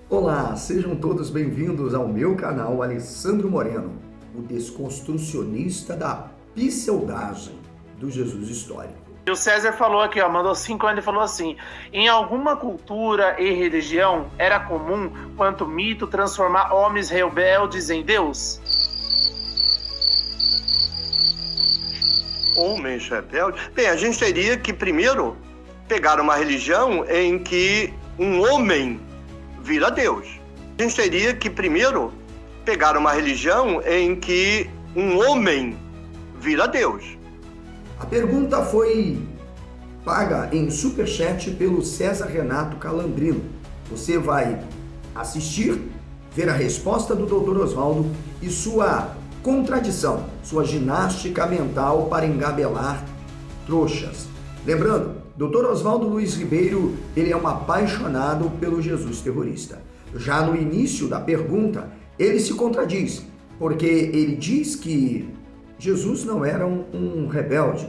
Olá, sejam todos bem-vindos ao meu canal Alessandro Moreno, o desconstrucionista da pseudagem do Jesus histórico. E o César falou aqui, mandou 5 anos e falou assim: em alguma cultura e religião era comum, quanto mito, transformar homens rebeldes em Deus? Homens rebeldes? Bem, a gente teria que primeiro pegar uma religião em que um homem vira Deus. A gente teria que primeiro pegar uma religião em que um homem vira Deus. A pergunta foi paga em superchat pelo César Renato Calandrino. Você vai assistir, ver a resposta do Dr. Oswaldo e sua contradição, sua ginástica mental para engabelar trouxas. Lembrando, Dr. Oswaldo Luiz Ribeiro, ele é um apaixonado pelo Jesus terrorista. Já no início da pergunta, ele se contradiz, porque ele diz que Jesus não era um rebelde,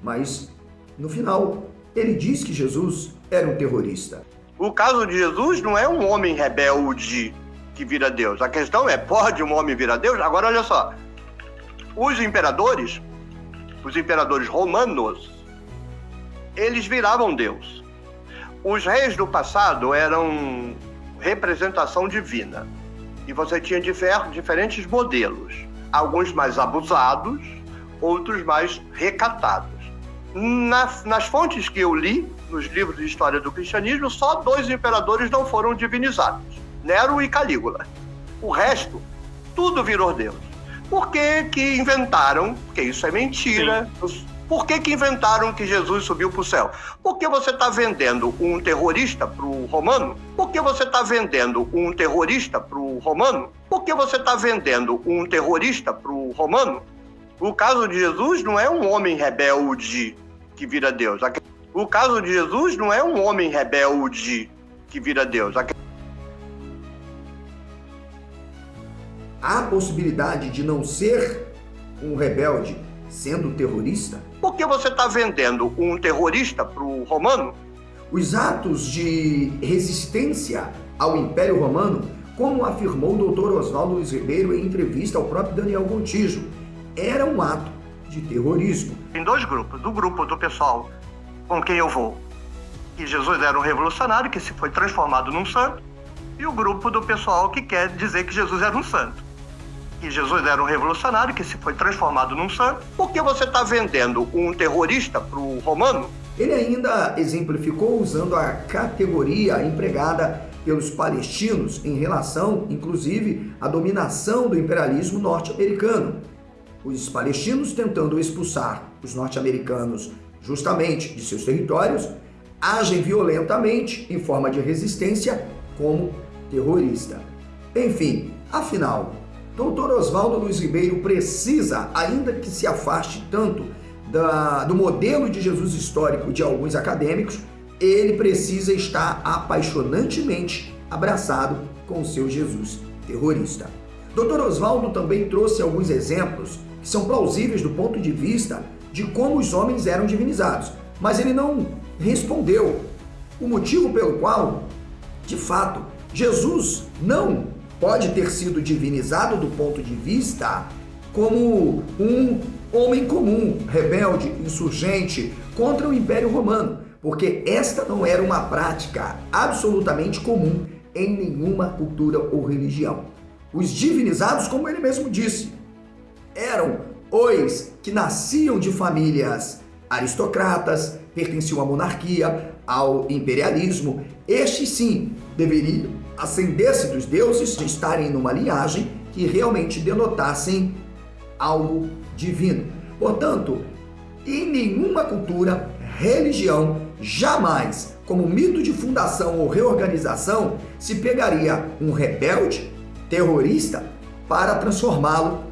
mas no final ele diz que Jesus era um terrorista. O caso de Jesus não é um homem rebelde que vira Deus. A questão é, pode um homem virar Deus? Agora olha só, os imperadores romanos, eles viravam Deus. Os reis do passado eram representação divina. E você tinha diferentes modelos. Alguns mais abusados, outros mais recatados. Nas fontes que eu li, nos livros de história do cristianismo, só 2 imperadores não foram divinizados. Nero e Calígula. O resto, tudo virou Deus. Por que que inventaram, porque isso é mentira, por que que inventaram que Jesus subiu para o céu? Porque você está vendendo um terrorista para o romano? Porque você está vendendo um terrorista para o romano? Porque você está vendendo um terrorista para o romano? O caso de Jesus não é um homem rebelde que vira Deus. O caso de Jesus não é um homem rebelde que vira Deus. Há possibilidade de não ser um rebelde sendo terrorista? Por que você está vendendo um terrorista para o romano? Os atos de resistência ao Império Romano, como afirmou o Dr. Oswaldo Luiz Ribeiro em entrevista ao próprio Daniel Gontijo, era um ato de terrorismo. Tem 2 grupos. Do grupo do pessoal com quem eu vou, que Jesus era um revolucionário que se foi transformado num santo, e o grupo do pessoal que quer dizer que Jesus era um santo. Que Jesus era um revolucionário que se foi transformado num santo. Por que você está vendendo um terrorista para o romano? Ele ainda exemplificou usando a categoria empregada pelos palestinos em relação, inclusive, à dominação do imperialismo norte-americano. Os palestinos tentando expulsar os norte-americanos justamente de seus territórios, agem violentamente em forma de resistência como terrorista. Enfim, afinal, Dr. Oswaldo Luiz Ribeiro precisa, ainda que se afaste tanto do modelo de Jesus histórico de alguns acadêmicos, ele precisa estar apaixonantemente abraçado com o seu Jesus terrorista. Dr. Oswaldo também trouxe alguns exemplos que são plausíveis do ponto de vista de como os homens eram divinizados, mas ele não respondeu o motivo pelo qual, de fato, Jesus não pode ter sido divinizado do ponto de vista como um homem comum, rebelde, insurgente contra o Império Romano, porque esta não era uma prática absolutamente comum em nenhuma cultura ou religião. Os divinizados, como ele mesmo disse, eram os que nasciam de famílias aristocratas, pertenciam à monarquia, ao imperialismo. Estes sim deveriam ascender-se dos deuses, de estarem numa linhagem que realmente denotassem algo divino. Portanto, em nenhuma cultura, religião, jamais, como mito de fundação ou reorganização, se pegaria um rebelde, terrorista, para transformá-lo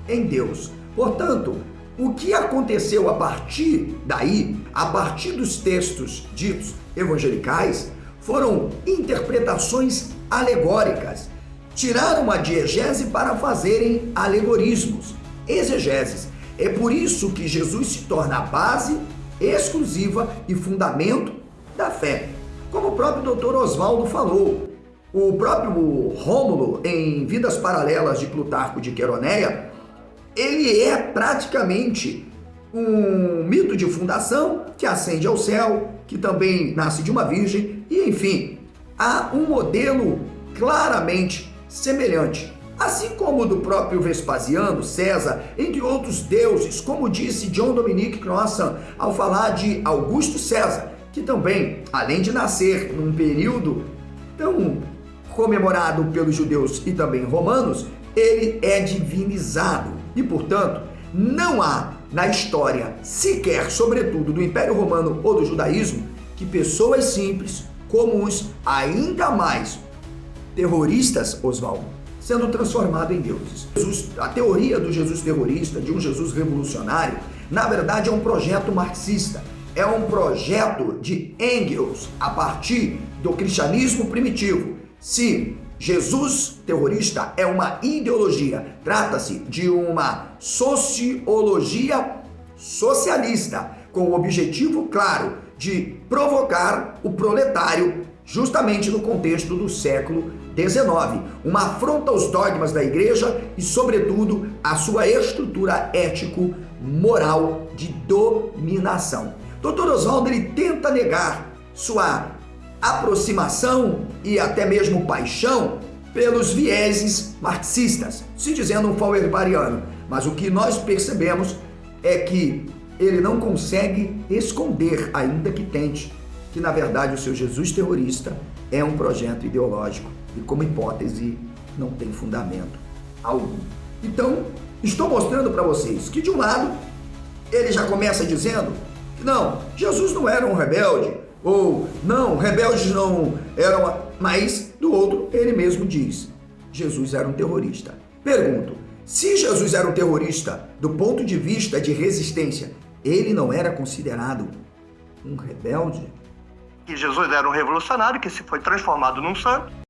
em Deus. Portanto, o que aconteceu a partir daí, a partir dos textos ditos evangelicais, foram interpretações alegóricas. Tiraram a diegese para fazerem alegorismos, exegeses. É por isso que Jesus se torna a base exclusiva e fundamento da fé. Como o próprio Dr. Oswaldo falou, O próprio Rômulo, em Vidas Paralelas de Plutarco de Queroneia, ele é praticamente um mito de fundação que ascende ao céu, que também nasce de uma virgem, e enfim, há um modelo claramente semelhante. Assim como o do próprio Vespasiano, César, entre outros deuses, como disse John Dominic Crossan ao falar de Augusto César, que também, além de nascer num período tão comemorado pelos judeus e também romanos, ele é divinizado. E, portanto, não há na história, sequer, sobretudo, do Império Romano ou do judaísmo, que pessoas simples, comuns, ainda mais terroristas, Oswaldo, sendo transformado em deuses. A teoria do Jesus terrorista, de um Jesus revolucionário, na verdade é um projeto marxista, é um projeto de Engels a partir do cristianismo primitivo. Se Jesus terrorista é uma ideologia, trata-se de uma sociologia socialista, com o objetivo claro de provocar o proletário, justamente no contexto do século XIX, uma afronta aos dogmas da igreja e, sobretudo, a sua estrutura ético-moral de dominação. Dr. Oswaldo, ele tenta negar sua aproximação e até mesmo paixão pelos vieses marxistas, se dizendo um fauerbariano, mas o que nós percebemos é que ele não consegue esconder, ainda que tente, que na verdade o seu Jesus terrorista é um projeto ideológico e, como hipótese, não tem fundamento algum. Então, estou mostrando para vocês que, de um lado, ele já começa dizendo que não, Jesus não era um rebelde, ou não, rebeldes não eram, mas do outro ele mesmo diz, Jesus era um terrorista. Pergunto, se Jesus era um terrorista do ponto de vista de resistência, ele não era considerado um rebelde? Que Jesus era um revolucionário que se foi transformado num santo,